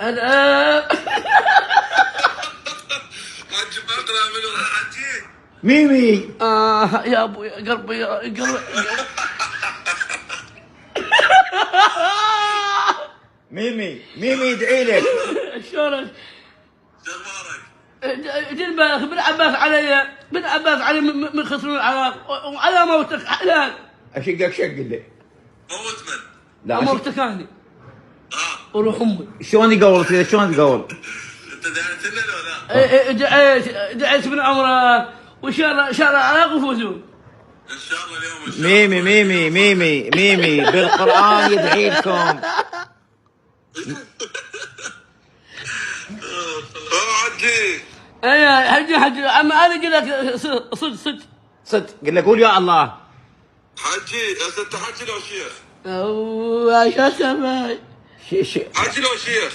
انا حجي بقرا منو حجي؟ ميمي. يا ابوي قلبي يا قلبي. ميمي ادعي لك. شلونك؟ شو اخبارك؟ جنبك بن عباس علي، بن عباس علي من خسروا العراق وعلى موتك حلال. اشقك شق لي. موت من؟ لا موتك اني اه وروح امي. شلون يقول كذا؟ شلون تقول؟ انت دعيت لنا لو لا؟ دعيت من عمره وشار العراق وفوزون. ان شاء الله اليوم ان شاء الله. ميمي بالقرآن يدعي لكم. حجي اي حجي اما انا اقول لك صدق قل له قول يا الله. حجي انت حجي لو شيخ؟ يا شباب حجي لو شيخ؟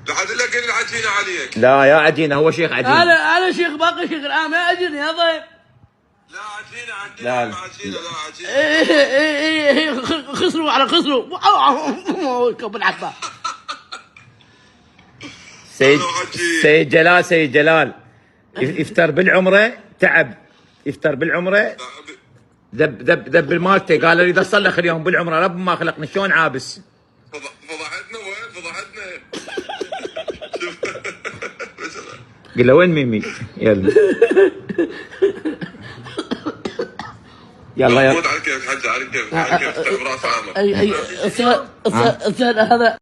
لحد لا قل العجينه عليك. لا يا عجينه، هو شيخ عجينه. انا شيخ باقي شيخ الان ما اجرني يا ضيف. لا عجينه عندنا. لا. عجينه لا عجينه. ايه خسروا على خسروا كوب عباس. سيد جلال يفتر بالعمره تعب، يفتر بالعمره ذب المالته، قال لي اذا صلخ اليوم بالعمره رب ما خلقني شلون عابس. فضحتنا وين فضحتنا. قل له وين ميمي؟ يلا محمود على كيفك حجي، على كيفك على كيفك. راس عامر. استاذ هذا